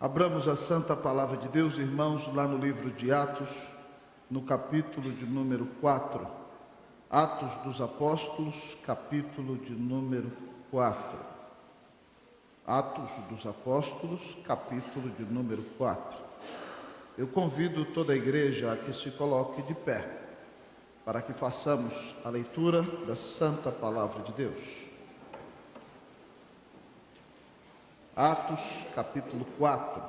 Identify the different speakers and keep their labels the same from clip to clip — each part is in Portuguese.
Speaker 1: Abramos a santa palavra de Deus, irmãos, lá no livro de Atos, no capítulo de número 4. Atos dos Apóstolos, capítulo de número 4. Atos dos Apóstolos, capítulo de número 4. Eu convido toda a igreja a que se coloque de pé, para que façamos a leitura da santa palavra de Deus. Atos, capítulo 4.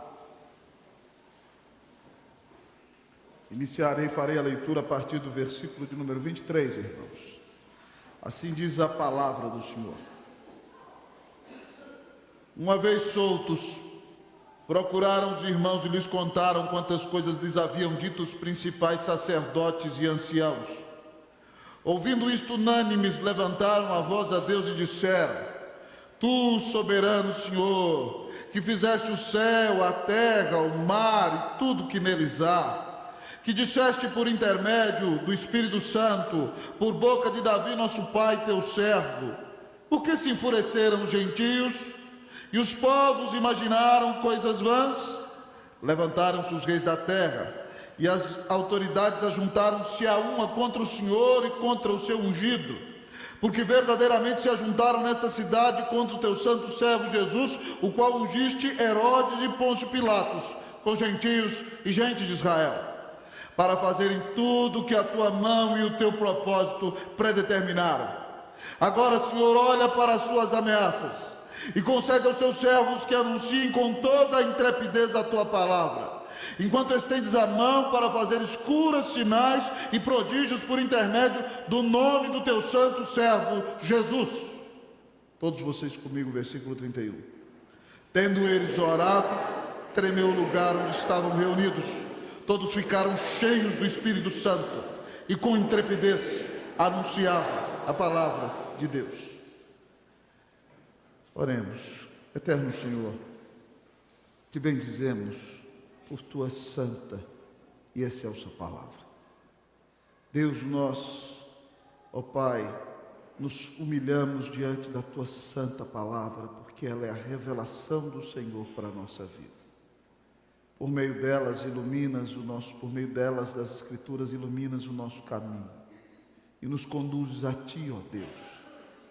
Speaker 1: Farei a leitura a partir do versículo de número 23, irmãos. Assim diz a palavra do Senhor. Uma vez soltos, procuraram os irmãos e lhes contaram quantas coisas lhes haviam dito os principais sacerdotes e anciãos. Ouvindo isto, unânimes, levantaram a voz a Deus e disseram: Tu, soberano Senhor, que fizeste o céu, a terra, o mar e tudo que neles há, que disseste por intermédio do Espírito Santo, por boca de Davi nosso pai, teu servo, por que se enfureceram os gentios e os povos imaginaram coisas vãs? Levantaram-se os reis da terra e as autoridades ajuntaram-se a uma contra o Senhor e contra o seu ungido, porque verdadeiramente se ajuntaram nesta cidade contra o teu santo servo Jesus, o qual ungiste Herodes e Pôncio Pilatos, com gentios e gente de Israel, para fazerem tudo o que a tua mão e o teu propósito predeterminaram. Agora, Senhor, olha para as suas ameaças e concede aos teus servos que anunciem com toda a intrepidez a tua palavra, enquanto estendes a mão para fazer curas, sinais e prodígios por intermédio do nome do teu santo servo Jesus. Todos vocês comigo, versículo 31. Tendo eles orado, tremeu o lugar onde estavam reunidos. Todos ficaram cheios do Espírito Santo e com intrepidez anunciavam a palavra de Deus. Oremos. Eterno Senhor, te bendizemos por tua santa e excelsa palavra. Deus, nós, ó Pai, nos humilhamos diante da tua santa palavra, porque ela é a revelação do Senhor para a nossa vida. Por meio delas por meio delas, das Escrituras, iluminas o nosso caminho e nos conduzes a ti, ó Deus,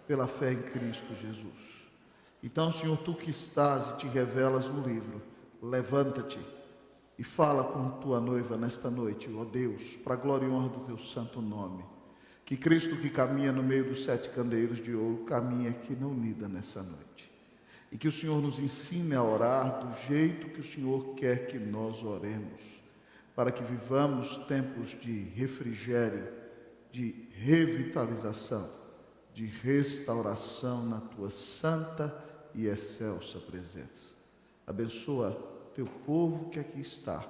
Speaker 1: pela fé em Cristo Jesus. Então, Senhor, tu que estás e te revelas no livro, levanta-te e fala com tua noiva nesta noite, ó Deus, para a glória e honra do teu santo nome. Que Cristo, que caminha no meio dos 7 candeeiros de ouro, caminhe aqui na unida nessa noite. E que o Senhor nos ensine a orar do jeito que o Senhor quer que nós oremos, para que vivamos tempos de refrigério, de revitalização, de restauração na tua santa e excelsa presença. Abençoa teu povo que aqui está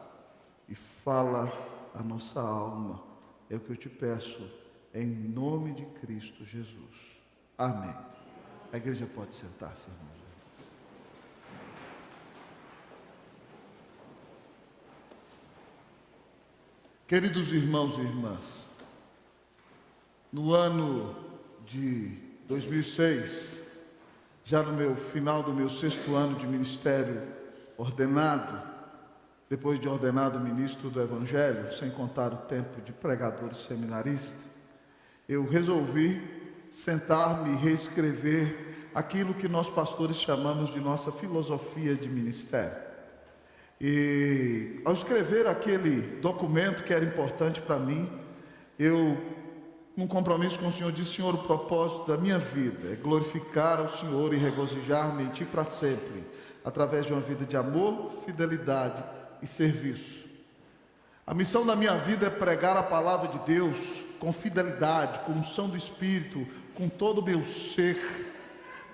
Speaker 1: e fala a nossa alma. É o que eu te peço em nome de Cristo Jesus. Amém. A igreja pode sentar-se, irmãos. Queridos irmãos e irmãs, no ano de 2006, já no final do meu 6º ano de ministério ordenado, depois de ordenado ministro do Evangelho, sem contar o tempo de pregador e seminarista, eu resolvi sentar-me e reescrever aquilo que nós pastores chamamos de nossa filosofia de ministério. E ao escrever aquele documento que era importante para mim, eu, num compromisso com o Senhor, disse: Senhor, o propósito da minha vida é glorificar ao Senhor e regozijar-me em Ti para sempre, através de uma vida de amor, fidelidade e serviço. A missão da minha vida é pregar a palavra de Deus com fidelidade, com unção do Espírito, com todo o meu ser,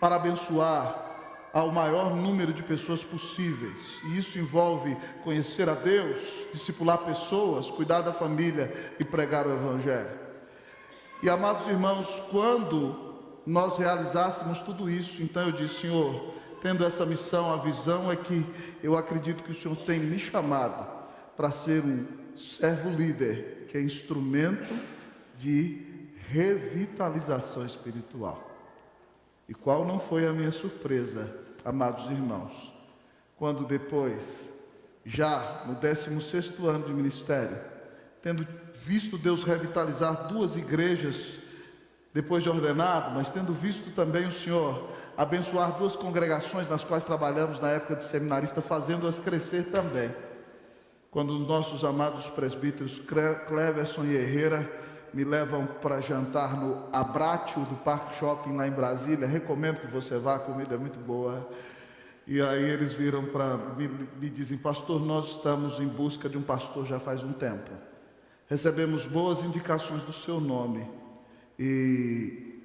Speaker 1: para abençoar ao maior número de pessoas possíveis. E isso envolve conhecer a Deus, discipular pessoas, cuidar da família e pregar o Evangelho. E, amados irmãos, quando nós realizássemos tudo isso, então eu disse: Senhor, tendo essa missão, a visão é que eu acredito que o Senhor tem me chamado para ser um servo líder, que é instrumento de revitalização espiritual. E qual não foi a minha surpresa, amados irmãos, quando depois, já no 16º ano de ministério, tendo visto Deus revitalizar 2 igrejas, depois de ordenado, mas tendo visto também o Senhor abençoar 2 congregações nas quais trabalhamos na época de seminarista, fazendo-as crescer também. Quando os nossos amados presbíteros Cleverson e Herrera me levam para jantar no Abratio do Parque Shopping lá em Brasília, recomendo que você vá, a comida é muito boa. E aí eles viram para me dizem: pastor, nós estamos em busca de um pastor já faz um tempo. Recebemos boas indicações do seu nome. E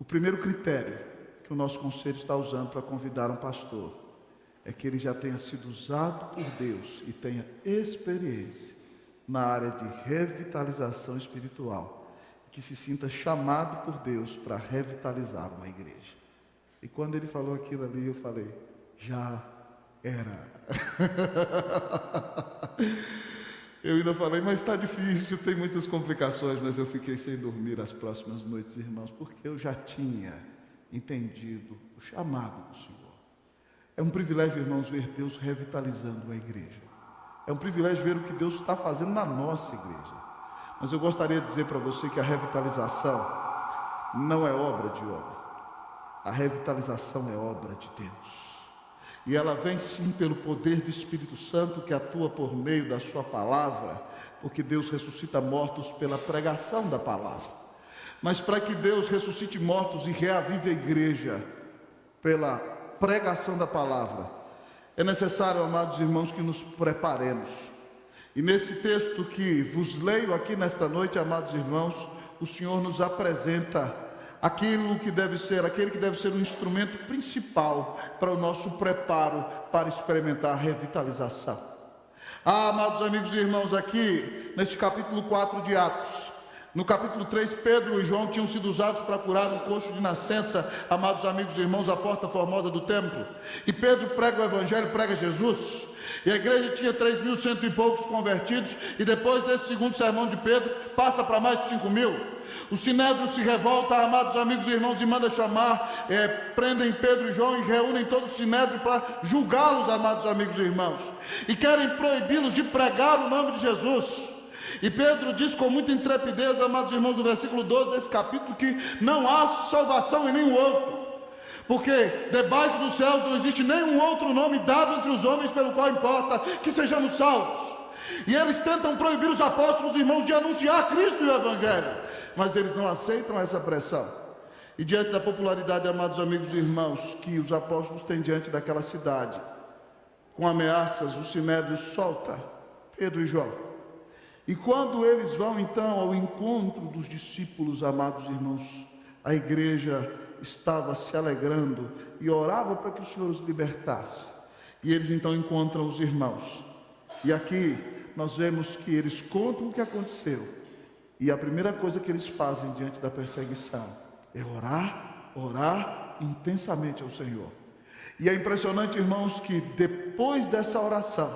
Speaker 1: o primeiro critério que o nosso conselho está usando para convidar um pastor é que ele já tenha sido usado por Deus e tenha experiência na área de revitalização espiritual, que se sinta chamado por Deus para revitalizar uma igreja. E quando ele falou aquilo ali, eu falei: já era. Eu ainda falei: mas está difícil, tem muitas complicações, mas eu fiquei sem dormir as próximas noites, irmãos, porque eu já tinha entendido o chamado do Senhor. É um privilégio, irmãos, ver Deus revitalizando a igreja. É um privilégio ver o que Deus está fazendo na nossa igreja. Mas eu gostaria de dizer para você que a revitalização não é obra de homem. A revitalização é obra de Deus. E ela vem sim pelo poder do Espírito Santo que atua por meio da sua palavra, porque Deus ressuscita mortos pela pregação da palavra. Mas para que Deus ressuscite mortos e reavive a igreja pela pregação da palavra, é necessário, amados irmãos, que nos preparemos. E nesse texto que vos leio aqui nesta noite, amados irmãos, o Senhor nos apresenta aquele que deve ser um instrumento principal para o nosso preparo para experimentar a revitalização. Amados amigos e irmãos, aqui neste capítulo 4 de Atos, no capítulo 3, Pedro e João tinham sido usados para curar um coxo de nascença, amados amigos e irmãos, à porta formosa do templo. E Pedro prega o evangelho, prega Jesus. E a igreja tinha 3.100 e poucos convertidos. E depois desse segundo sermão de Pedro, passa para mais de 5.000. O Sinédrio se revolta, amados amigos e irmãos, e manda chamar, prendem Pedro e João e reúnem todo o Sinédrio para julgá-los, amados amigos e irmãos. E querem proibi-los de pregar o nome de Jesus. E Pedro diz com muita intrepidez, amados irmãos, no versículo 12 desse capítulo, que não há salvação em nenhum outro, porque debaixo dos céus não existe nenhum outro nome dado entre os homens pelo qual importa que sejamos salvos. E eles tentam proibir os apóstolos, irmãos, de anunciar Cristo e o Evangelho, mas eles não aceitam essa pressão. E diante da popularidade, amados amigos e irmãos, que os apóstolos têm diante daquela cidade, com ameaças, o Sinédrio solta Pedro e João. E quando eles vão então ao encontro dos discípulos, amados irmãos, a igreja estava se alegrando e orava para que o Senhor os libertasse. E eles então encontram os irmãos. E aqui nós vemos que eles contam o que aconteceu. E a primeira coisa que eles fazem diante da perseguição é orar intensamente ao Senhor. E é impressionante, irmãos, que depois dessa oração,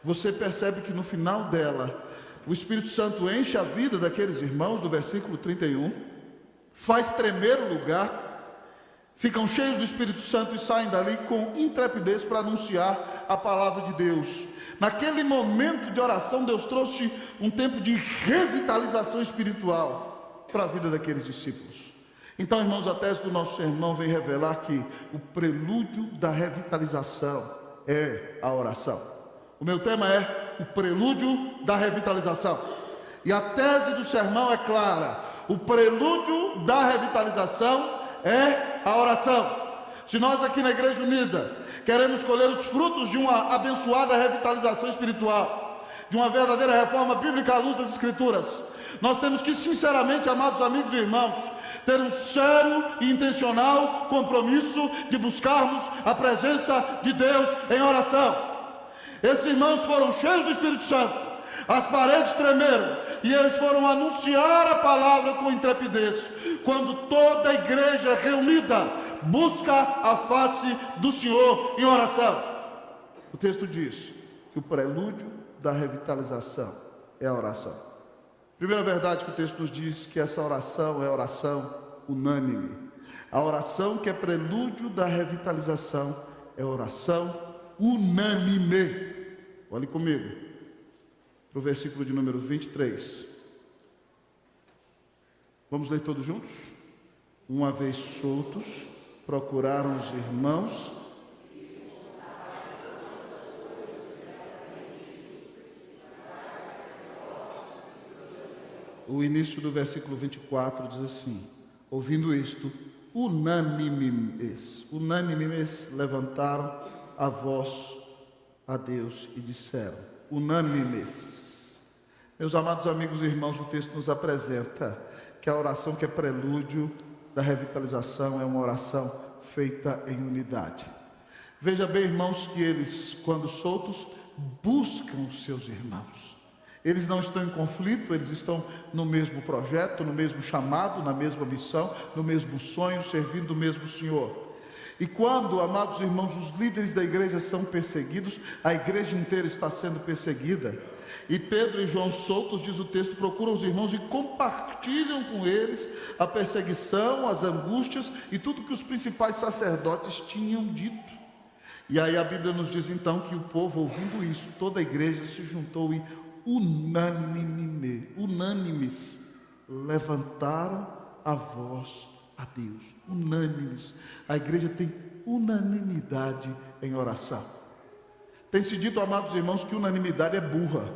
Speaker 1: você percebe que no final dela, o Espírito Santo enche a vida daqueles irmãos, do versículo 31, faz tremer o lugar, ficam cheios do Espírito Santo e saem dali com intrepidez para anunciar a palavra de Deus. Naquele momento de oração, Deus trouxe um tempo de revitalização espiritual para a vida daqueles discípulos. Então, irmãos, a tese do nosso sermão vem revelar que o prelúdio da revitalização é a oração. O meu tema é o prelúdio da revitalização. E a tese do sermão é clara: o prelúdio da revitalização é a oração. Se nós aqui na Igreja Unida queremos colher os frutos de uma abençoada revitalização espiritual, de uma verdadeira reforma bíblica à luz das Escrituras, nós temos que, sinceramente, amados amigos e irmãos, ter um sério e intencional compromisso de buscarmos a presença de Deus em oração. Esses irmãos foram cheios do Espírito Santo, as paredes tremeram e eles foram anunciar a palavra com intrepidez, quando toda a igreja reunida busca a face do Senhor em oração. O texto diz que o prelúdio da revitalização é a oração. Primeira verdade que o texto nos diz, que essa oração é oração unânime. A oração que é prelúdio da revitalização é oração unânime. Olhe comigo para o versículo de número 23. Vamos ler todos juntos? Uma vez soltos, procuraram os irmãos. O início do versículo 24 diz assim: ouvindo isto, unânimes levantaram a voz a Deus e disseram, unânimes. Meus amados amigos e irmãos, o texto nos apresenta que a oração que é prelúdio da revitalização é uma oração feita em unidade. Veja bem, irmãos, que eles, quando soltos, buscam os seus irmãos. Eles não estão em conflito, eles estão no mesmo projeto, no mesmo chamado, na mesma missão, no mesmo sonho, servindo o mesmo Senhor. E quando, amados irmãos, os líderes da igreja são perseguidos, a igreja inteira está sendo perseguida. E Pedro e João soltos, diz o texto, procuram os irmãos e compartilham com eles a perseguição, as angústias e tudo que os principais sacerdotes tinham dito. E aí a Bíblia nos diz então que o povo, ouvindo isso, toda a igreja se juntou e unânimes levantaram a voz a Deus. Unânimes. A igreja tem unanimidade em oração. Tem se dito, amados irmãos, que unanimidade é burra.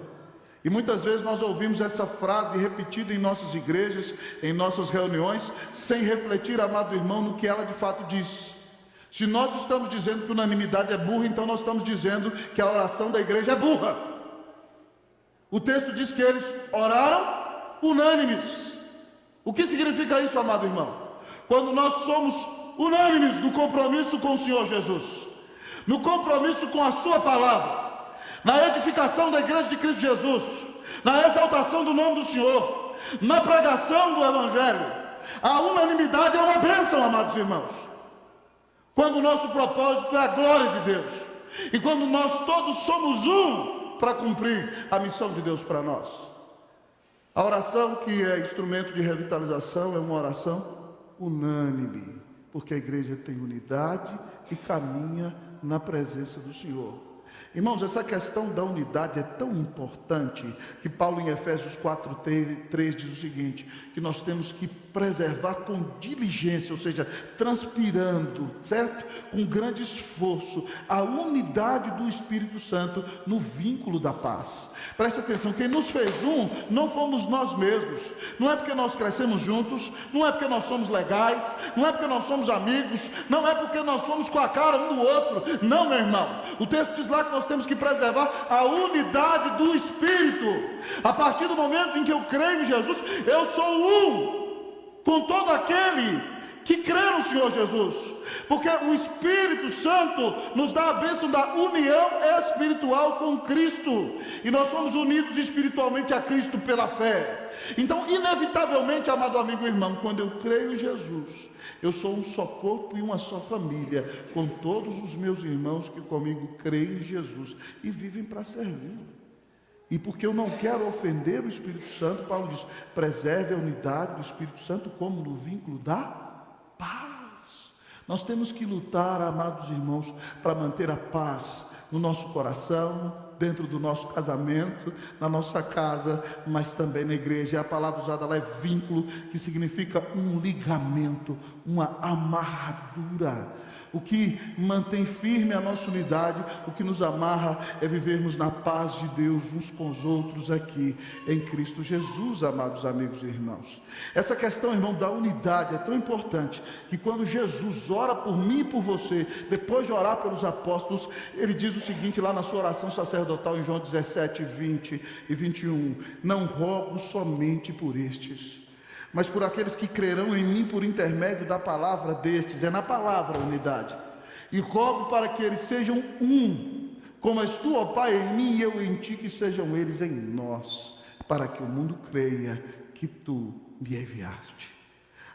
Speaker 1: E muitas vezes nós ouvimos essa frase repetida em nossas igrejas, em nossas reuniões, sem refletir, amado irmão, no que ela de fato diz. Se nós estamos dizendo que unanimidade é burra, então nós estamos dizendo que a oração da igreja é burra. O texto diz que eles oraram unânimes. O que significa isso, amado irmão? Quando nós somos unânimes no compromisso com o Senhor Jesus, no compromisso com a sua palavra, na edificação da igreja de Cristo Jesus, na exaltação do nome do Senhor, na pregação do Evangelho, a unanimidade é uma bênção, amados irmãos. Quando o nosso propósito é a glória de Deus, e quando nós todos somos um para cumprir a missão de Deus para nós. A oração que é instrumento de revitalização é uma oração unânime, porque a igreja tem unidade e caminha na presença do Senhor. Irmãos, essa questão da unidade é tão importante que Paulo em Efésios 4:3 diz o seguinte, que nós temos que preservar com diligência, ou seja, transpirando, certo? Com grande esforço, a unidade do Espírito Santo no vínculo da paz. Preste atenção, quem nos fez um, não fomos nós mesmos. Não é porque nós crescemos juntos, não é porque nós somos legais, não é porque nós somos amigos, não é porque nós somos com a cara um do outro. Não, meu irmão. O texto diz lá que nós temos que preservar a unidade do Espírito. A partir do momento em que eu creio em Jesus, eu sou um com todo aquele que crê no Senhor Jesus, porque o Espírito Santo nos dá a bênção da união espiritual com Cristo, e nós somos unidos espiritualmente a Cristo pela fé. Então, inevitavelmente, amado amigo e irmão, quando eu creio em Jesus, eu sou um só corpo e uma só família, com todos os meus irmãos que comigo creem em Jesus e vivem para servir. E porque eu não quero ofender o Espírito Santo, Paulo diz, preserve a unidade do Espírito Santo como no vínculo da paz. Nós temos que lutar, amados irmãos, para manter a paz no nosso coração, dentro do nosso casamento, na nossa casa, mas também na igreja. A palavra usada lá é vínculo, que significa um ligamento, uma amarradura. O que mantém firme a nossa unidade, o que nos amarra é vivermos na paz de Deus uns com os outros aqui em Cristo Jesus, amados amigos e irmãos. Essa questão, irmão, da unidade é tão importante que quando Jesus ora por mim e por você, depois de orar pelos apóstolos, ele diz o seguinte lá na sua oração sacerdotal em João 17, 20 e 21, não rogo somente por estes, mas por aqueles que crerão em mim por intermédio da palavra destes, é na palavra a unidade, e rogo para que eles sejam um, como és tu, ó Pai, em mim e eu em ti, que sejam eles em nós, para que o mundo creia que tu me enviaste.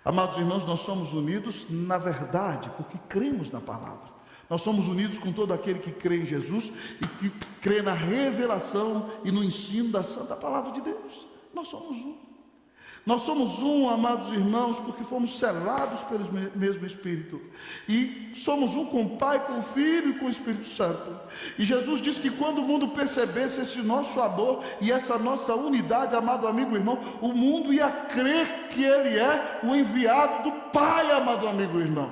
Speaker 1: Amados irmãos, nós somos unidos na verdade, porque cremos na palavra. Nós somos unidos com todo aquele que crê em Jesus e que crê na revelação e no ensino da santa palavra de Deus. Nós somos um. Nós somos um, amados irmãos, porque fomos selados pelo mesmo Espírito. E somos um com o Pai, com o Filho e com o Espírito Santo. E Jesus disse que quando o mundo percebesse esse nosso amor e essa nossa unidade, amado amigo e irmão, o mundo ia crer que Ele é o enviado do Pai, amado amigo e irmão.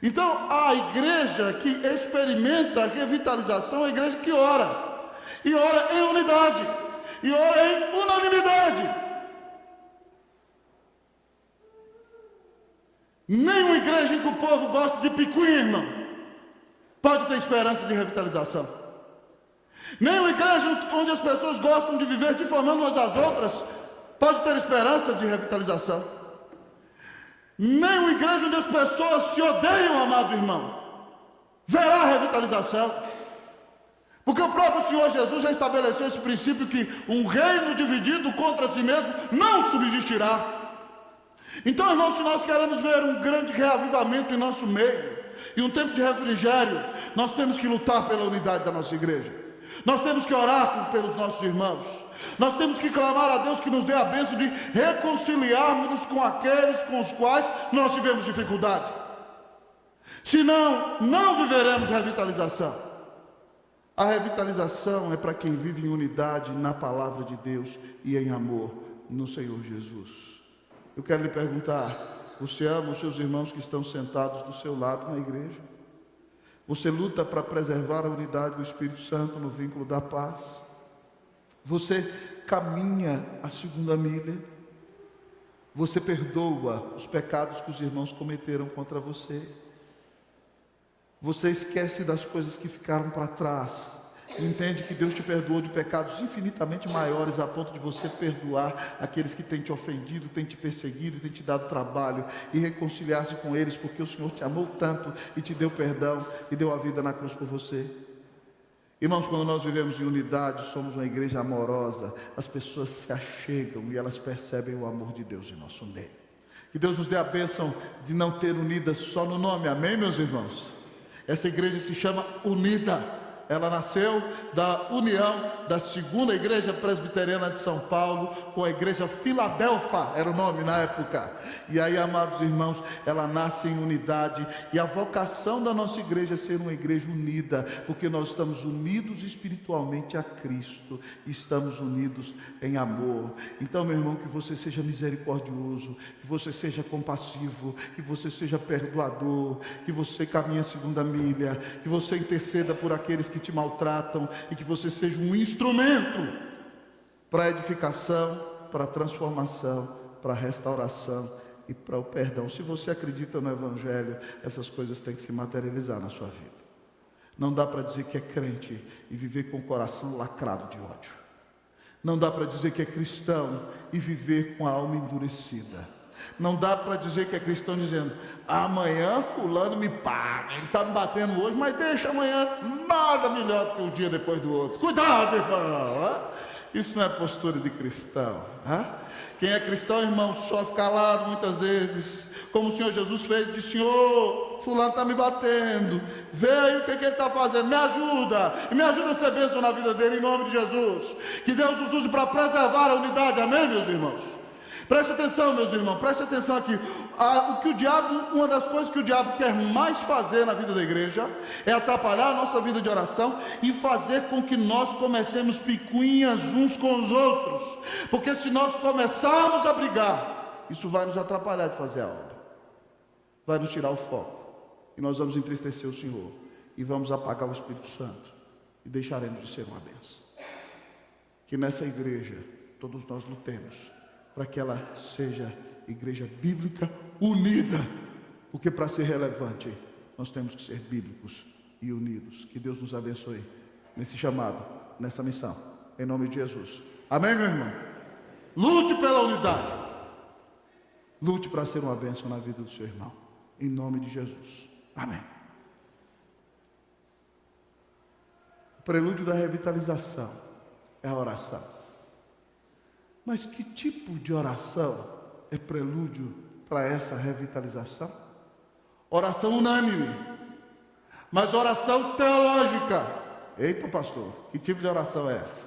Speaker 1: Então, a igreja que experimenta a revitalização é a igreja que ora. E ora em unidade. E ora em unanimidade. Nenhuma igreja em que o povo gosta de picuinha, irmão, pode ter esperança de revitalização. Nenhuma igreja onde as pessoas gostam de viver difamando umas às outras pode ter esperança de revitalização. Nenhuma igreja onde as pessoas se odeiam, amado irmão, verá revitalização. Porque o próprio Senhor Jesus já estabeleceu esse princípio que um reino dividido contra si mesmo não subsistirá. Então, irmãos, se nós queremos ver um grande reavivamento em nosso meio e um tempo de refrigério, nós temos que lutar pela unidade da nossa igreja. Nós temos que orar pelos nossos irmãos. Nós temos que clamar a Deus que nos dê a bênção de reconciliarmos-nos com aqueles com os quais nós tivemos dificuldade. Senão, não viveremos revitalização. A revitalização é para quem vive em unidade na palavra de Deus e em amor no Senhor Jesus. Eu quero lhe perguntar, você ama os seus irmãos que estão sentados do seu lado na igreja? Você luta para preservar a unidade do Espírito Santo no vínculo da paz? Você caminha a segunda milha? Você perdoa os pecados que os irmãos cometeram contra você? Você esquece das coisas que ficaram para trás e entende que Deus te perdoou de pecados infinitamente maiores a ponto de você perdoar aqueles que têm te ofendido, têm te perseguido, têm te dado trabalho e reconciliar-se com eles porque o Senhor te amou tanto e te deu perdão e deu a vida na cruz por você. Irmãos, quando nós vivemos em unidade, somos uma igreja amorosa, as pessoas se achegam e elas percebem o amor de Deus em nosso meio. Que Deus nos dê a bênção de não ter unidas só no nome, amém, meus irmãos? Essa igreja se chama Unida. Ela nasceu da união da segunda igreja presbiteriana de São Paulo com a igreja Filadélfia, era o nome na época. E aí, amados irmãos, ela nasce em unidade. E a vocação da nossa igreja é ser uma igreja unida, porque nós estamos unidos espiritualmente a Cristo, estamos unidos em amor. Então, meu irmão, que você seja misericordioso, que você seja compassivo, que você seja perdoador, que você caminhe a segunda milha, que você interceda por aqueles que te maltratam e que você seja um instrumento para a edificação, para a transformação, para a restauração e para o perdão. Se você acredita no Evangelho, essas coisas têm que se materializar na sua vida. Não dá para dizer que é crente e viver com o coração lacrado de ódio. Não dá para dizer que é cristão e viver com a alma endurecida. Não dá para dizer que é cristão dizendo, amanhã fulano me paga, ele está me batendo hoje, mas deixa amanhã nada melhor do que um dia depois do outro. Cuidado, irmão! Isso não é postura de cristão. Quem é cristão, irmão, sofre calado muitas vezes, como o Senhor Jesus fez, disse, Senhor, fulano está me batendo, vê aí o que ele está fazendo, me ajuda, e me ajuda a ser bênção na vida dele, em nome de Jesus. Que Deus nos use para preservar a unidade, amém, meus irmãos? Preste atenção, meus irmãos, preste atenção aqui. Uma das coisas que o diabo quer mais fazer na vida da igreja é atrapalhar a nossa vida de oração e fazer com que nós comecemos picuinhas uns com os outros. Porque se nós começarmos a brigar, isso vai nos atrapalhar de fazer a obra. Vai nos tirar o foco. E nós vamos entristecer o Senhor. E vamos apagar o Espírito Santo. E deixaremos de ser uma bênção. Que nessa igreja todos nós lutemos para que ela seja igreja bíblica unida, porque para ser relevante, nós temos que ser bíblicos e unidos. Que Deus nos abençoe nesse chamado, nessa missão, em nome de Jesus. Amém, meu irmão? Lute pela unidade. Lute para ser uma bênção na vida do seu irmão, em nome de Jesus. Amém. O prelúdio da revitalização é a oração. Mas que tipo de oração é prelúdio para essa revitalização? Oração unânime, mas oração teológica. Eita, pastor, que tipo de oração é essa?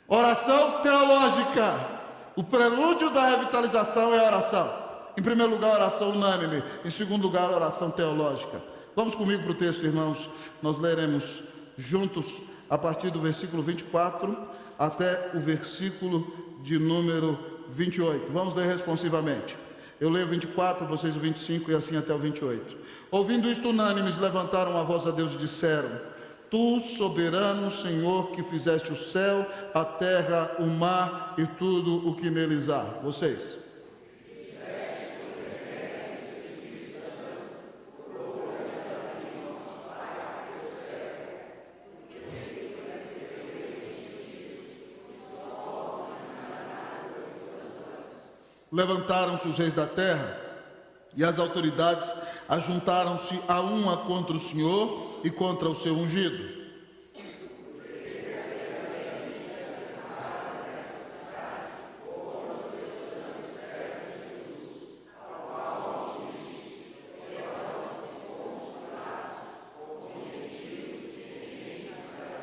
Speaker 1: Oração teológica, O prelúdio da revitalização é a oração. Em primeiro lugar, a oração unânime. Em segundo lugar, a oração teológica. Vamos comigo para o texto, irmãos. Nós leremos juntos a partir do versículo 24 até o versículo de número 28. Vamos ler responsivamente. Eu leio o 24, vocês o 25 e assim até o 28. Ouvindo isto, unânimes levantaram a voz a Deus e disseram: Tu, soberano Senhor, que fizeste o céu, a terra, o mar e tudo o que neles há. Vocês. Levantaram-se os reis da terra e as autoridades ajuntaram-se a uma contra o Senhor e contra o seu ungido.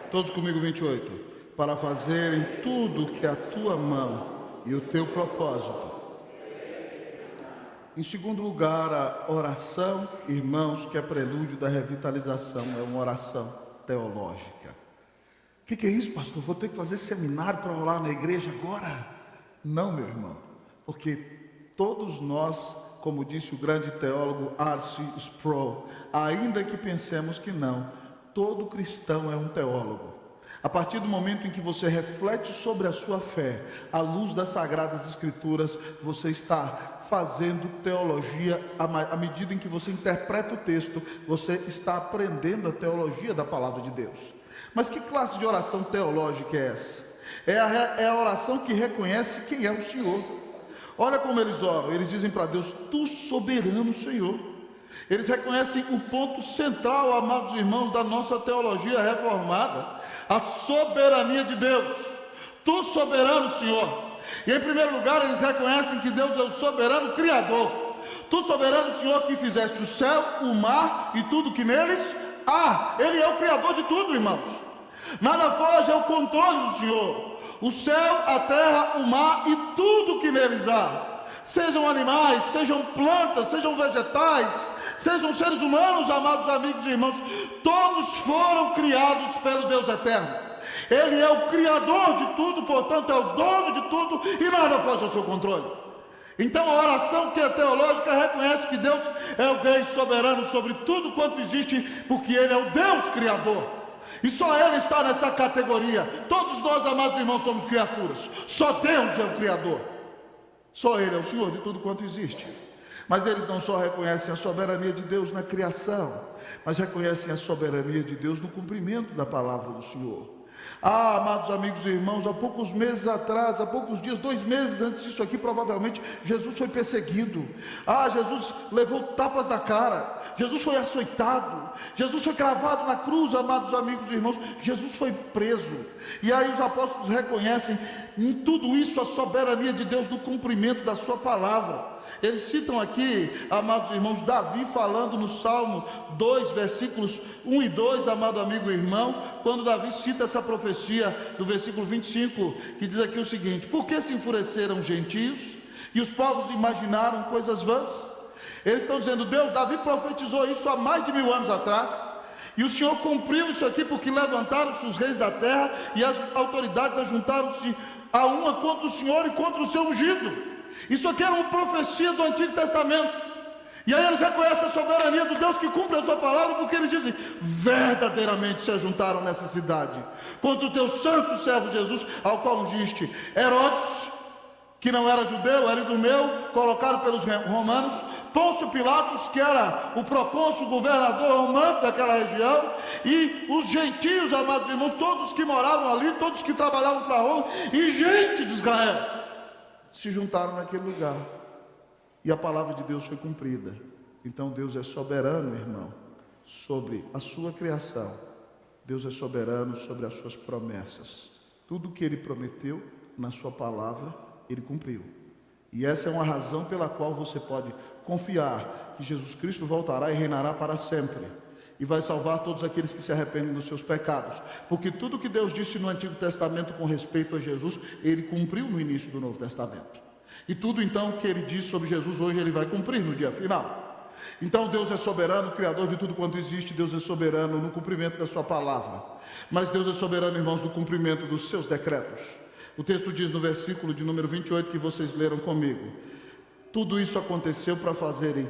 Speaker 1: Todos comigo, 28. Para fazerem tudo que a tua mão e o teu propósito. Em segundo lugar, a oração, irmãos, que é prelúdio da revitalização, é uma oração teológica. O que é isso, pastor? Vou ter que fazer seminário para orar na igreja agora? Não, meu irmão, porque todos nós, como disse o grande teólogo R.C. Sproul, ainda que pensemos que não, todo cristão é um teólogo. A partir do momento em que você reflete sobre a sua fé, à luz das Sagradas Escrituras, você está fazendo teologia. À medida em que você interpreta o texto, você está aprendendo a teologia da palavra de Deus. Mas que classe de oração teológica é essa? É a oração que reconhece quem é o Senhor. Olha como eles oram, eles dizem para Deus: Tu, soberano Senhor. Eles reconhecem o ponto central, amados irmãos, da nossa teologia reformada, a soberania de Deus. Tu, soberano Senhor. E em primeiro lugar, eles reconhecem que Deus é o soberano Criador. Tu, soberano Senhor, que fizeste o céu, o mar e tudo que neles há. Ele é o Criador de tudo, irmãos. Nada foge ao controle do Senhor. O céu, a terra, o mar e tudo que neles há. Sejam animais, sejam plantas, sejam vegetais, sejam seres humanos, amados amigos e irmãos, todos foram criados pelo Deus eterno. Ele é o Criador de tudo, portanto é o dono de tudo e nada foge ao seu controle. Então a oração que é teológica reconhece que Deus é o Rei soberano sobre tudo quanto existe, porque Ele é o Deus Criador. E só Ele está nessa categoria. Todos nós, amados irmãos, somos criaturas. Só Deus é o Criador. Só Ele é o Senhor de tudo quanto existe. Mas eles não só reconhecem a soberania de Deus na criação, mas reconhecem a soberania de Deus no cumprimento da palavra do Senhor. Ah, amados amigos e irmãos, há poucos meses atrás, há poucos dias, 2 meses antes disso aqui, provavelmente, Jesus foi perseguido. Ah, Jesus levou tapas na cara. Jesus foi açoitado. Jesus foi cravado na cruz, amados amigos e irmãos. Jesus foi preso. E aí os apóstolos reconhecem em tudo isso a soberania de Deus no cumprimento da sua palavra. Eles citam aqui, amados irmãos, Davi falando no Salmo 2, versículos 1 e 2, amado amigo e irmão, quando Davi cita essa profecia do versículo 25, que diz aqui o seguinte: Por que se enfureceram os gentios e os povos imaginaram coisas vãs? Eles estão dizendo: Davi profetizou isso há mais de 1000 anos atrás, e o Senhor cumpriu isso aqui, porque levantaram-se os reis da terra e as autoridades ajuntaram-se a uma contra o Senhor e contra o seu ungido. Isso aqui era uma profecia do Antigo Testamento. E aí eles reconhecem a soberania do Deus que cumpre a sua palavra, porque eles dizem: verdadeiramente se ajuntaram nessa cidade contra o teu santo servo Jesus, ao qual ungiste Herodes, que não era judeu, era idumeu, colocado pelos romanos, Pôncio Pilatos, que era o procônsul, governador romano daquela região, e os gentios, amados irmãos, todos que moravam ali, todos que trabalhavam para Roma, e gente de Israel se juntaram naquele lugar, e a palavra de Deus foi cumprida. Então Deus é soberano, irmão, sobre a sua criação. Deus é soberano sobre as suas promessas. Tudo o que Ele prometeu na sua palavra, Ele cumpriu. E essa é uma razão pela qual você pode confiar que Jesus Cristo voltará e reinará para sempre. e vai salvar todos aqueles que se arrependem dos seus pecados. Porque tudo que Deus disse no Antigo Testamento com respeito a Jesus, Ele cumpriu no início do Novo Testamento. E tudo então que Ele disse sobre Jesus hoje, Ele vai cumprir no dia final. Então Deus é soberano, Criador de tudo quanto existe. Deus é soberano no cumprimento da sua palavra. Mas Deus é soberano, irmãos, no cumprimento dos seus decretos. O texto diz no versículo de número 28 que vocês leram comigo: tudo isso aconteceu para fazerem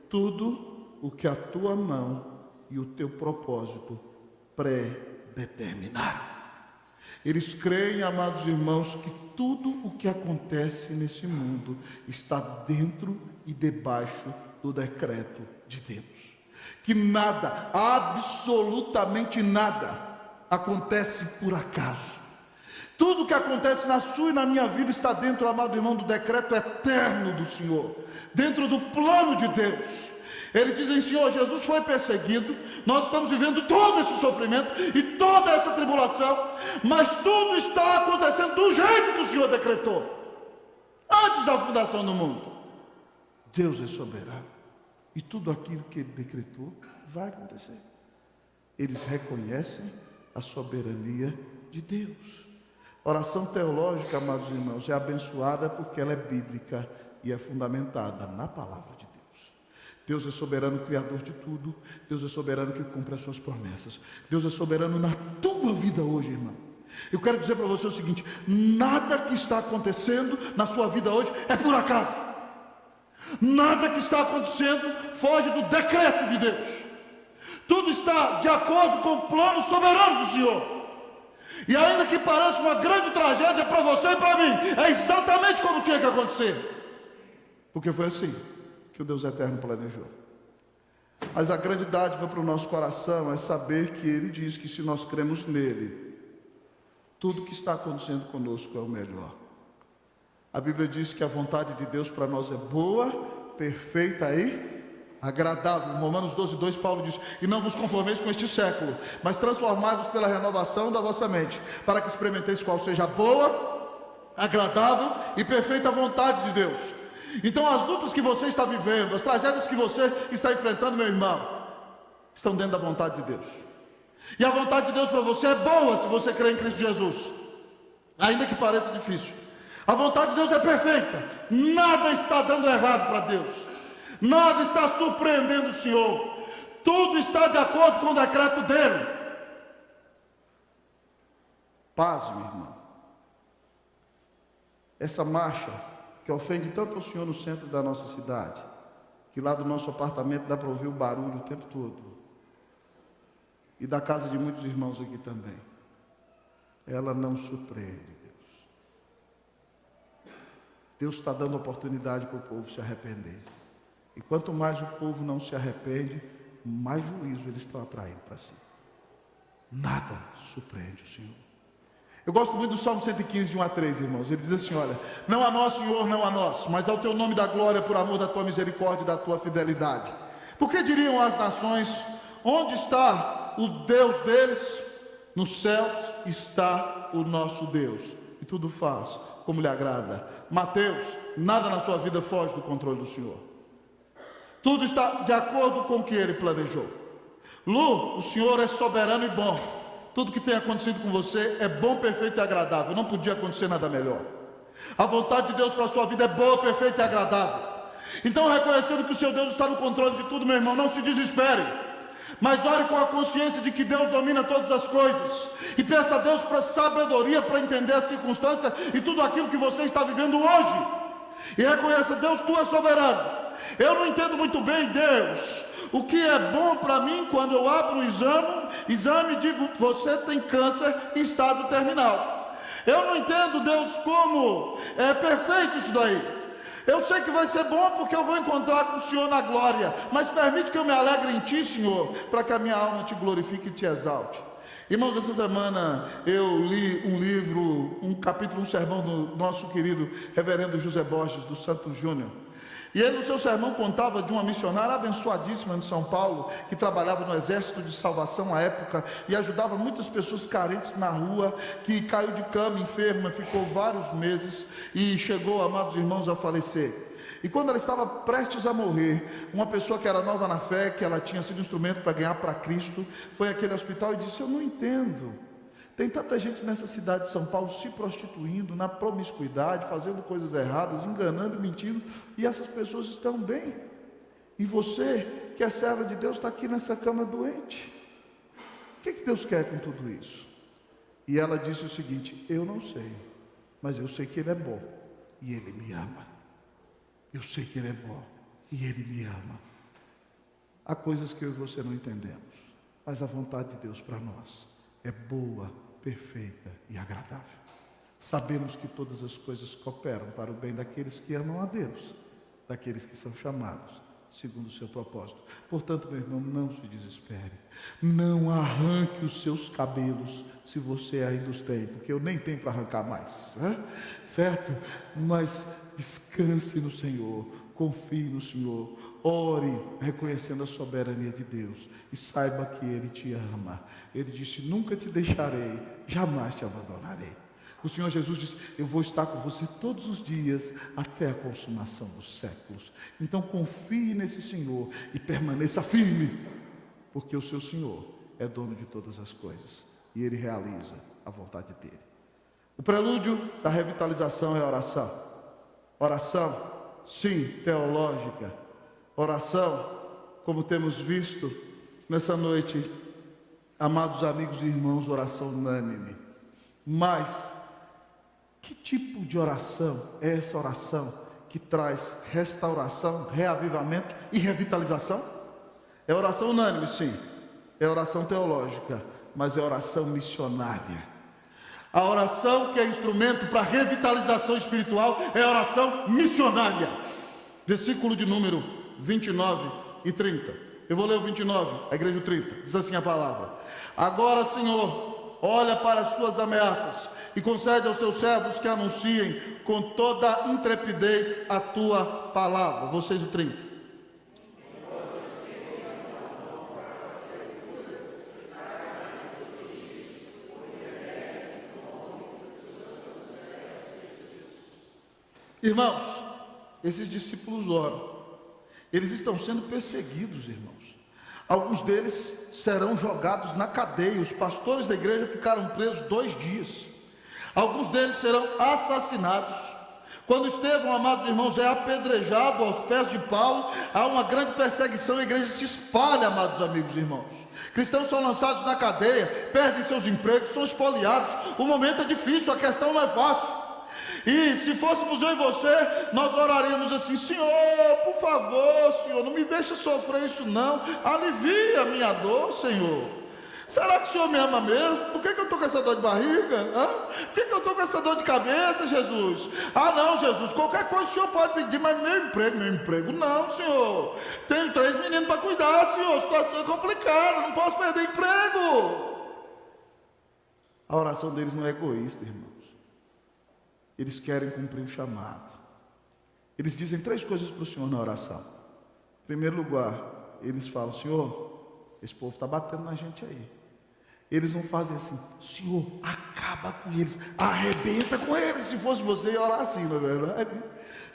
Speaker 1: tudo o que a tua mão e o teu propósito pré-determinaram. Eles creem, amados irmãos, que tudo o que acontece nesse mundo está dentro e debaixo do decreto de Deus. Que nada, absolutamente nada, acontece por acaso. Tudo que acontece na sua e na minha vida está dentro, amado irmão, do decreto eterno do Senhor, dentro do plano de Deus. Eles dizem: Senhor, Jesus foi perseguido, nós estamos vivendo todo esse sofrimento e toda essa tribulação, mas tudo está acontecendo do jeito que o Senhor decretou, antes da fundação do mundo. Deus é soberano, e tudo aquilo que Ele decretou vai acontecer. Eles reconhecem a soberania de Deus. Oração teológica, amados irmãos, é abençoada porque ela é bíblica e é fundamentada na palavra de Deus. Deus é soberano, Criador de tudo. Deus é soberano que cumpre as suas promessas. Deus é soberano na tua vida hoje, irmão. Eu quero dizer para você o seguinte: nada que está acontecendo na sua vida hoje é por acaso. Nada que está acontecendo foge do decreto de Deus. Tudo está de acordo com o plano soberano do Senhor. E ainda que pareça uma grande tragédia para você e para mim, é exatamente como tinha que acontecer, porque foi assim que o Deus eterno planejou. Mas a grande dádiva para o nosso coração é saber que Ele diz que se nós cremos nele, tudo que está acontecendo conosco é o melhor. A Bíblia diz que a vontade de Deus para nós é boa, perfeita e agradável. Em Romanos 12:2, Paulo diz: e não vos conformeis com este século, mas transformai-vos pela renovação da vossa mente, para que experimenteis qual seja a boa, agradável e perfeita vontade de Deus. Então as lutas que você está vivendo, as tragédias que você está enfrentando, meu irmão, estão dentro da vontade de Deus. E a vontade de Deus para você é boa se você crê em Cristo Jesus, ainda que pareça difícil. A vontade de Deus é perfeita. Nada está dando errado para Deus. Nada está surpreendendo o Senhor. Tudo está de acordo com o decreto dele. Paz, meu irmão. Essa marcha que ofende tanto o Senhor no centro da nossa cidade, que lá do nosso apartamento dá para ouvir o barulho o tempo todo, e da casa de muitos irmãos aqui também, ela não surpreende Deus. Deus está dando oportunidade para o povo se arrepender. E quanto mais o povo não se arrepende, mais juízo eles estão atraindo para si. Nada surpreende o Senhor. Eu gosto muito do Salmo 115, de 1 a 3, irmãos. Ele diz assim: olha, não a nós, Senhor, não a nós, mas ao teu nome da glória, por amor da tua misericórdia e da tua fidelidade. Porque diriam as nações: onde está o Deus deles? Nos céus está o nosso Deus, e tudo faz como lhe agrada. Mateus, nada na sua vida foge do controle do Senhor. Tudo está de acordo com o que Ele planejou. Lu, o Senhor é soberano e bom. Tudo que tem acontecido com você é bom, perfeito e agradável. Não podia acontecer nada melhor. A vontade de Deus para a sua vida é boa, perfeita e agradável. Então, reconhecendo que o seu Deus está no controle de tudo, meu irmão, não se desespere, mas ore com a consciência de que Deus domina todas as coisas, e peça a Deus para sabedoria para entender a circunstância e tudo aquilo que você está vivendo hoje. E reconheça: Deus, tu és soberano. Eu não entendo muito bem, Deus, o que é bom para mim quando eu abro o exame e digo: você tem câncer em estado terminal. Eu não entendo, Deus, como é perfeito isso daí. Eu sei que vai ser bom porque eu vou encontrar com o Senhor na glória, mas permite que eu me alegre em Ti, Senhor, para que a minha alma Te glorifique e Te exalte. Irmãos, essa semana eu li um livro, um capítulo, um sermão do nosso querido reverendo José Borges, do Santo Júnior. E ele, no seu sermão, contava de uma missionária abençoadíssima de São Paulo, que trabalhava no Exército de Salvação à época, e ajudava muitas pessoas carentes na rua, que caiu de cama, enferma, ficou vários meses, e chegou, amados irmãos, a falecer. E quando ela estava prestes a morrer, uma pessoa que era nova na fé, que ela tinha sido instrumento para ganhar para Cristo, foi àquele hospital e disse: eu não entendo, tem tanta gente nessa cidade de São Paulo se prostituindo, na promiscuidade, fazendo coisas erradas, enganando, mentindo, e essas pessoas estão bem, e você, que é serva de Deus, está aqui nessa cama doente. O que Deus quer com tudo isso? E ela disse o seguinte: eu não sei, mas eu sei que Ele é bom e Ele me ama. Eu sei que Ele é bom e Ele me ama. Há coisas que eu e você não entendemos, mas a vontade de Deus para nós é boa, perfeita e agradável. Sabemos que todas as coisas cooperam para o bem daqueles que amam a Deus, daqueles que são chamados segundo o seu propósito. Portanto, meu irmão, não se desespere, não arranque os seus cabelos, se você ainda os tem, porque eu nem tenho para arrancar mais, certo? Mas descanse no Senhor, confie no Senhor, ore reconhecendo a soberania de Deus e saiba que Ele te ama. Ele disse: nunca te deixarei, jamais te abandonarei. O Senhor Jesus disse: eu vou estar com você todos os dias até a consumação dos séculos. Então confie nesse Senhor e permaneça firme, porque o seu Senhor é dono de todas as coisas e Ele realiza a vontade dEle. O prelúdio da revitalização é a oração. Oração, sim, teológica. Oração, como temos visto nessa noite, amados amigos e irmãos, oração unânime. Mas que tipo de oração é essa oração que traz restauração, reavivamento e revitalização? É oração unânime, sim. É oração teológica, mas é oração missionária. A oração que é instrumento para revitalização espiritual é a oração missionária. Versículo de número 29 e 30. Eu vou ler o 29, a igreja o 30. Diz assim a palavra: agora, Senhor, olha para as suas ameaças e concede aos teus servos que anunciem com toda intrepidez a tua palavra. Vocês o 30. Irmãos, esses discípulos oram. Eles estão sendo perseguidos, irmãos. Alguns deles serão jogados na cadeia. Os pastores da igreja ficaram presos 2 dias. Alguns deles serão assassinados. Quando Estevão, amados irmãos, é apedrejado aos pés de Paulo, há uma grande perseguição, a igreja se espalha, amados amigos e irmãos. Cristãos são lançados na cadeia, perdem seus empregos, são espoliados. O momento é difícil, a questão não é fácil. E se fôssemos eu e você, nós oraríamos assim: Senhor, por favor, Senhor, não me deixa sofrer isso não, alivia a minha dor, Senhor. Será que o Senhor me ama mesmo? Por que eu estou com essa dor de barriga? Por que eu estou com essa dor de cabeça, Jesus? Ah não, Jesus, qualquer coisa o Senhor pode pedir, mas meu emprego não, Senhor. Tenho 3 meninos para cuidar, Senhor, a situação é complicada, não posso perder emprego. A oração deles não é egoísta, irmãos. Eles querem cumprir o chamado. Eles dizem 3 coisas para o Senhor na oração. Em primeiro lugar, eles falam: Senhor, esse povo está batendo na gente aí. Eles não fazem assim: Senhor, acaba com eles, arrebenta com eles. Se fosse você, ia orar assim, não é verdade?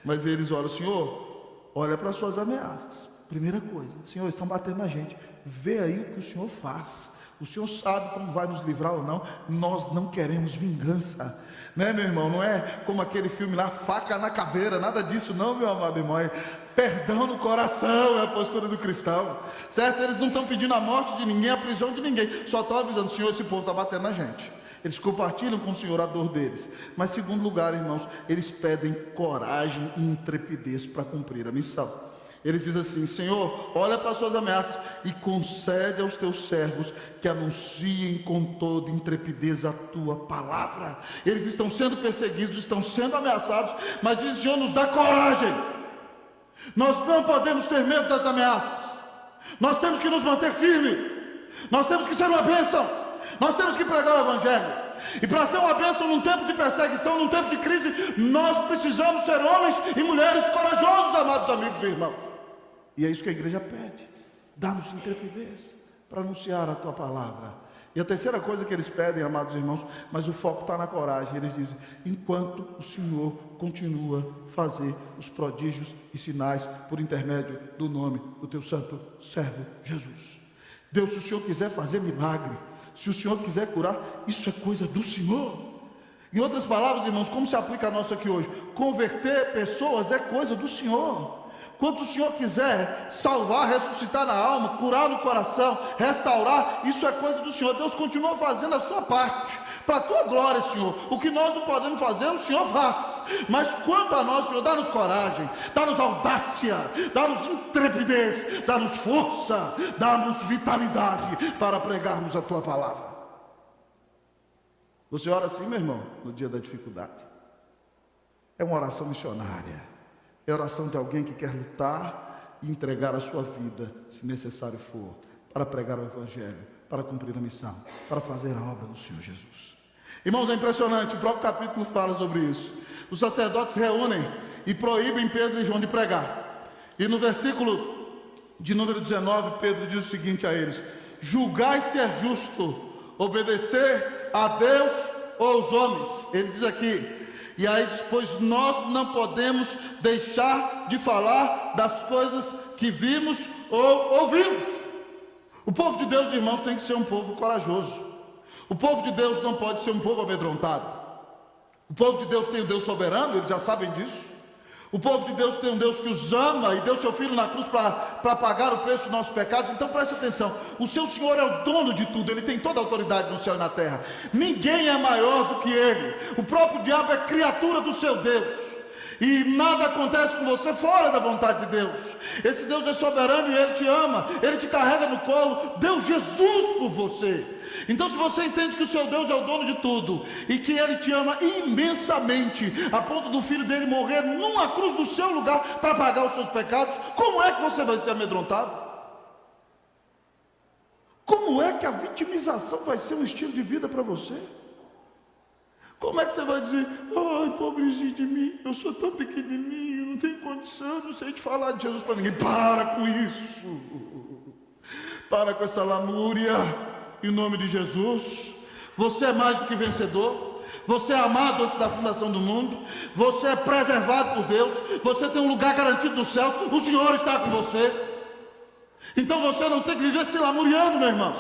Speaker 1: Mas eles oram: Senhor, olha para as suas ameaças. Primeira coisa: Senhor, eles estão batendo na gente, vê aí o que o Senhor faz. O Senhor sabe como vai nos livrar ou não. Nós não queremos vingança, né, meu irmão? Não é como aquele filme lá, faca na caveira, nada disso não, meu amado irmão. É perdão no coração, é a postura do cristão, certo? Eles não estão pedindo a morte de ninguém, a prisão de ninguém, só estão avisando: Senhor, esse povo está batendo na gente. Eles compartilham com o Senhor a dor deles. Mas segundo lugar, irmãos, eles pedem coragem e intrepidez para cumprir a missão. Eles dizem assim: Senhor, olha para as suas ameaças e concede aos teus servos que anunciem com toda intrepidez a tua palavra. Eles estão sendo perseguidos, estão sendo ameaçados, mas diz: Senhor, nos dá coragem. Nós não podemos ter medo das ameaças. Nós temos que nos manter firmes. Nós temos que ser uma bênção. Nós temos que pregar o evangelho. E para ser uma bênção num tempo de perseguição, num tempo de crise, nós precisamos ser homens e mulheres corajosos, amados amigos e irmãos. E é isso que a igreja pede: dá-nos intrepidez para anunciar a tua palavra. E a terceira coisa que eles pedem, amados irmãos, mas o foco está na coragem. Eles dizem: enquanto o Senhor continua a fazer os prodígios e sinais por intermédio do nome do teu santo servo Jesus. Deus, se o Senhor quiser fazer milagre, se o Senhor quiser curar, isso é coisa do Senhor. Em outras palavras, irmãos, como se aplica a nossa aqui hoje? Converter pessoas é coisa do Senhor. Quando o Senhor quiser salvar, ressuscitar na alma, curar no coração, restaurar, isso é coisa do Senhor. Deus continua fazendo a sua parte, para a tua glória, Senhor. O que nós não podemos fazer, o Senhor faz. Mas quanto a nós, Senhor, dá-nos coragem, dá-nos audácia, dá-nos intrepidez, dá-nos força, dá-nos vitalidade para pregarmos a tua palavra. Você ora assim, meu irmão, no dia da dificuldade? É uma oração missionária. É a oração de alguém que quer lutar e entregar a sua vida, se necessário for, para pregar o Evangelho, para cumprir a missão, para fazer a obra do Senhor Jesus. Irmãos, é impressionante, o próprio capítulo fala sobre isso. Os sacerdotes reúnem e proíbem Pedro e João de pregar. E no versículo de número 19, Pedro diz o seguinte a eles: julgai se é justo obedecer a Deus ou aos homens. Ele diz aqui, e aí diz: pois nós não podemos deixar de falar das coisas que vimos ou ouvimos. O povo de Deus, irmãos, tem que ser um povo corajoso. O povo de Deus não pode ser um povo amedrontado. O povo de Deus tem um Deus soberano, eles já sabem disso. O povo de Deus tem um Deus que os ama e deu seu Filho na cruz para pagar o preço dos nossos pecados. Então preste atenção, o seu Senhor é o dono de tudo, Ele tem toda a autoridade no céu e na terra. Ninguém é maior do que Ele. O próprio diabo é criatura do seu Deus. E nada acontece com você fora da vontade de Deus. Esse Deus é soberano e Ele te ama, Ele te carrega no colo, deu Jesus por você. Então, se você entende que o seu Deus é o dono de tudo e que Ele te ama imensamente, a ponto do Filho dele morrer numa cruz no seu lugar para pagar os seus pecados, como é que você vai ser amedrontado? Como é que a vitimização vai ser um estilo de vida para você? Como é que você vai dizer: ai, pobrezinho de mim, eu sou tão pequenininho, não tenho condição, não sei te falar de Jesus para ninguém. Para com isso, para com essa lamúria, em nome de Jesus. Você é mais do que vencedor, você é amado antes da fundação do mundo, você é preservado por Deus, você tem um lugar garantido nos céus, o Senhor está com você. Então você não tem que viver se lamuriando, meu irmão.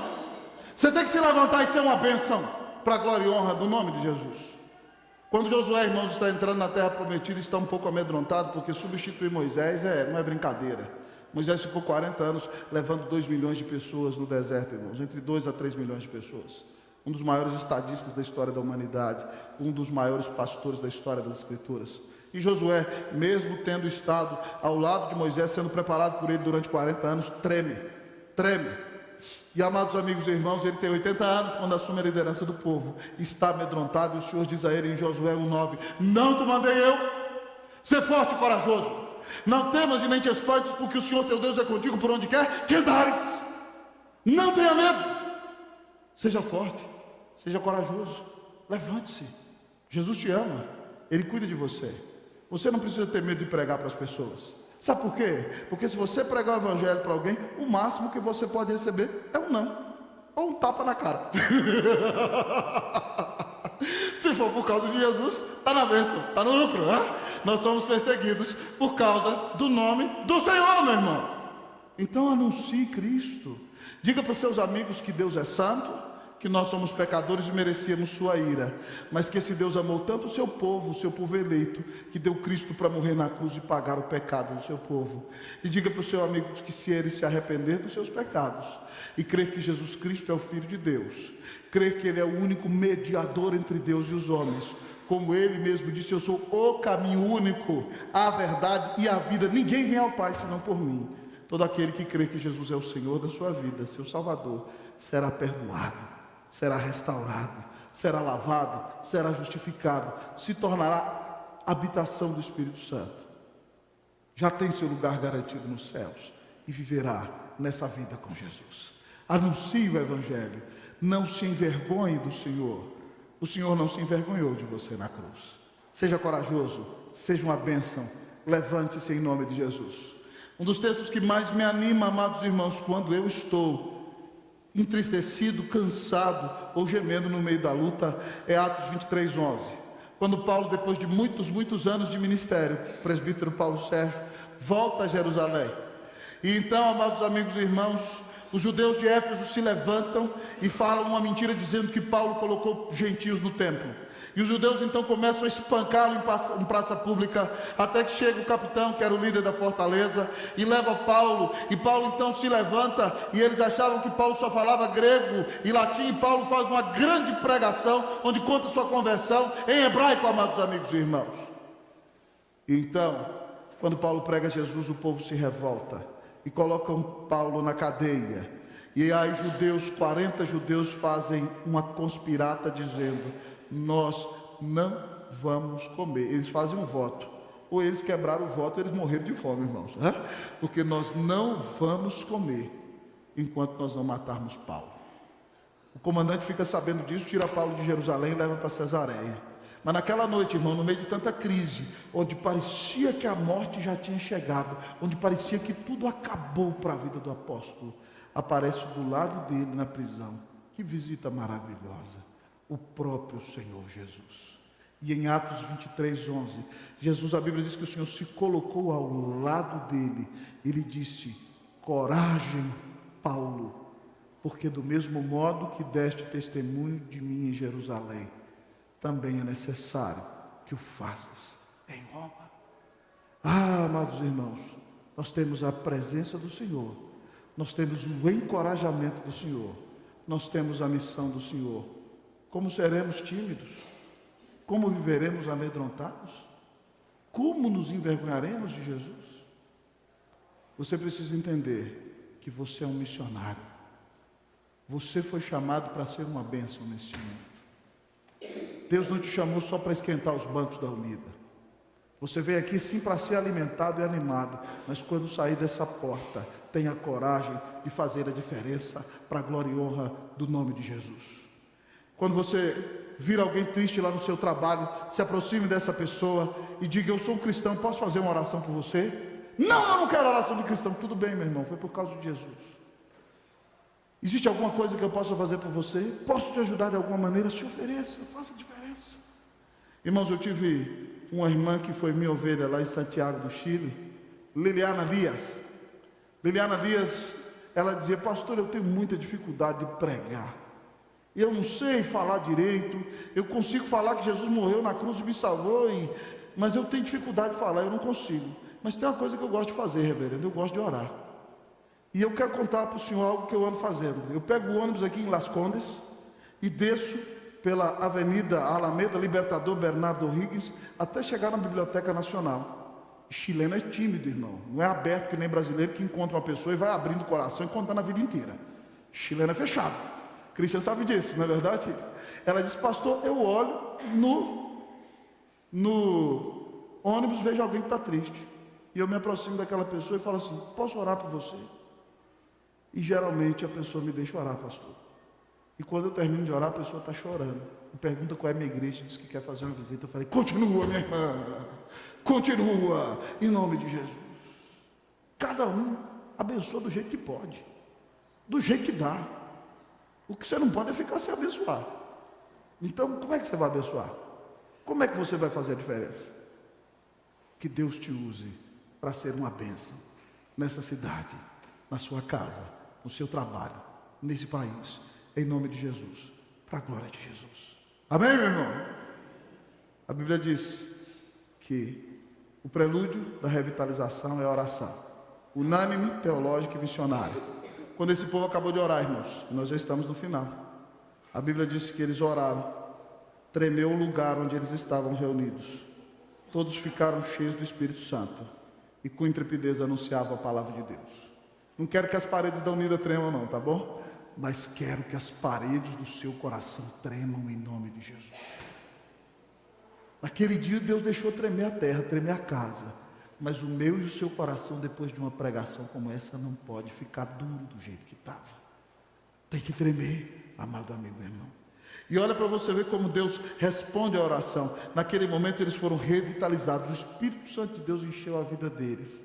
Speaker 1: Você tem que se levantar e ser uma bênção para a glória e honra do nome de Jesus. Quando Josué, irmãos, está entrando na terra prometida, está um pouco amedrontado, porque substituir Moisés não é brincadeira. Moisés ficou 40 anos levando 2 milhões de pessoas no deserto, irmãos, entre 2 a 3 milhões de pessoas. Um dos maiores estadistas da história da humanidade, um dos maiores pastores da história das Escrituras. E Josué, mesmo tendo estado ao lado de Moisés, sendo preparado por ele durante 40 anos, treme. E amados amigos e irmãos, ele tem 80 anos quando assume a liderança do povo, está amedrontado, e o Senhor diz a ele em Josué 1:9: não te mandei eu? Ser forte e corajoso, não temas e nem te espantes, porque o Senhor teu Deus é contigo por onde quer que andares. Não tenha medo, seja forte, seja corajoso, levante-se. Jesus te ama, Ele cuida de você. Você não precisa ter medo de pregar para as pessoas. Sabe por quê? Porque se você pregar o Evangelho para alguém, o máximo que você pode receber é um não, ou um tapa na cara. Se for por causa de Jesus, está na bênção, está no lucro, né? Nós somos perseguidos por causa do nome do Senhor, meu irmão. Então anuncie Cristo. Diga para os seus amigos que Deus é santo, que nós somos pecadores e merecíamos sua ira, mas que esse Deus amou tanto o seu povo eleito, que deu Cristo para morrer na cruz e pagar o pecado do seu povo. E diga para o seu amigo que se ele se arrepender dos seus pecados e crer que Jesus Cristo é o Filho de Deus, crer que Ele é o único mediador entre Deus e os homens, como Ele mesmo disse: eu sou o caminho único, a verdade e a vida, ninguém vem ao Pai senão por mim. Todo aquele que crê que Jesus é o Senhor da sua vida, seu Salvador, será perdoado, será restaurado, será lavado, será justificado, se tornará habitação do Espírito Santo. Já tem seu lugar garantido nos céus e viverá nessa vida com Jesus. Anuncie o Evangelho, não se envergonhe do Senhor. O Senhor não se envergonhou de você na cruz. Seja corajoso, seja uma bênção, levante-se em nome de Jesus. Um dos textos que mais me anima, amados irmãos, quando eu estou entristecido, cansado ou gemendo no meio da luta, é Atos 23:11. Quando Paulo, depois de muitos anos de ministério, o presbítero Paulo Sérgio, volta a Jerusalém. E então, amados amigos e irmãos, os judeus de Éfeso se levantam e falam uma mentira dizendo que Paulo colocou gentios no templo. E os judeus então começam a espancá-lo em praça pública, até que chega o capitão, que era o líder da fortaleza, e leva Paulo. E Paulo então se levanta, e eles achavam que Paulo só falava grego e latim, e Paulo faz uma grande pregação, onde conta sua conversão em hebraico, amados amigos e irmãos. E então, quando Paulo prega Jesus, o povo se revolta, e colocam Paulo na cadeia. E aí 40 judeus fazem uma conspirata dizendo: nós não vamos comer. Eles fazem um voto, ou eles quebraram o voto, ou eles morreram de fome, irmãos, porque nós não vamos comer enquanto nós não matarmos Paulo. O comandante fica sabendo disso, tira Paulo de Jerusalém e leva para Cesareia. Mas naquela noite, irmão, no meio de tanta crise, onde parecia que a morte já tinha chegado, onde parecia que tudo acabou para a vida do apóstolo, aparece do lado dele na prisão. Que visita maravilhosa! O próprio Senhor Jesus. E em Atos 23:11, Jesus, a Bíblia diz que o Senhor se colocou ao lado dele. Ele disse: coragem, Paulo, porque do mesmo modo que deste testemunho de mim em Jerusalém, também é necessário que o faças em Roma. Ah, amados irmãos, nós temos a presença do Senhor, nós temos o encorajamento do Senhor, nós temos a missão do Senhor. Como seremos tímidos? Como viveremos amedrontados? Como nos envergonharemos de Jesus? Você precisa entender que você é um missionário. Você foi chamado para ser uma bênção neste mundo. Deus não te chamou só para esquentar os bancos da Unida. Você veio aqui sim para ser alimentado e animado, mas quando sair dessa porta, tenha coragem de fazer a diferença para a glória e honra do nome de Jesus. Quando você vir alguém triste lá no seu trabalho, se aproxime dessa pessoa e diga: eu sou um cristão, posso fazer uma oração por você? Não, eu não quero oração de cristão. Tudo bem, meu irmão, foi por causa de Jesus. Existe alguma coisa que eu possa fazer por você? Posso te ajudar de alguma maneira? Se ofereça, faça a diferença. Irmãos, eu tive uma irmã que foi minha ovelha lá em Santiago do Chile, Liliana Dias. Liliana Dias, ela dizia: pastor, eu tenho muita dificuldade de pregar. Eu não sei falar direito, eu consigo falar que Jesus morreu na cruz e me salvou, mas eu tenho dificuldade de falar, eu não consigo. Mas tem uma coisa que eu gosto de fazer, reverendo, eu gosto de orar. E eu quero contar para o senhor algo que eu ando fazendo. Eu pego o ônibus aqui em Las Condes e desço pela Avenida Alameda Libertador Bernardo O'Higgins até chegar na Biblioteca Nacional. Chileno é tímido, irmão, não é aberto que nem brasileiro que encontra uma pessoa e vai abrindo o coração e contando a vida inteira. Chileno é fechado. Cristian sabe disso, não é verdade? Ela disse: pastor, eu olho no ônibus, vejo alguém que está triste, e eu me aproximo daquela pessoa e falo assim: posso orar por você? E geralmente a pessoa me deixa orar, pastor. E quando eu termino de orar, a pessoa está chorando e pergunta qual é a minha igreja, diz que quer fazer uma visita. Eu falei: continua, minha irmã, continua, em nome de Jesus. Cada um abençoa do jeito que pode, do jeito que dá. O que você não pode é ficar sem abençoar. Então, como é que você vai abençoar? Como é que você vai fazer a diferença? Que Deus te use para ser uma bênção nessa cidade, na sua casa, no seu trabalho, nesse país, em nome de Jesus, para a glória de Jesus. Amém, meu irmão? A Bíblia diz que o prelúdio da revitalização é a oração, unânime, teológica e missionária. Quando esse povo acabou de orar, irmãos, nós já estamos no final. A Bíblia diz que eles oraram, tremeu o lugar onde eles estavam reunidos. Todos ficaram cheios do Espírito Santo e com intrepidez anunciavam a palavra de Deus. Não quero que as paredes da Unida tremam não, tá bom? Mas quero que as paredes do seu coração tremam em nome de Jesus. Naquele dia Deus deixou tremer a terra, tremer a casa. Mas o meu e o seu coração, depois de uma pregação como essa, não pode ficar duro do jeito que estava. Tem que tremer, amado amigo e irmão. E olha para você ver como Deus responde à oração. Naquele momento eles foram revitalizados. O Espírito Santo de Deus encheu a vida deles.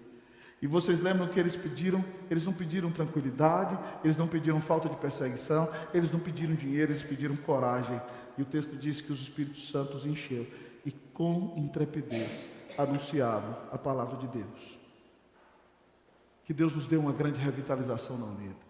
Speaker 1: E vocês lembram que eles pediram? Eles não pediram tranquilidade, eles não pediram falta de perseguição, eles não pediram dinheiro, eles pediram coragem. E o texto diz que os Espíritos Santos encheu e com intrepidez anunciavam a palavra de Deus. Que Deus nos dê uma grande revitalização na Unida.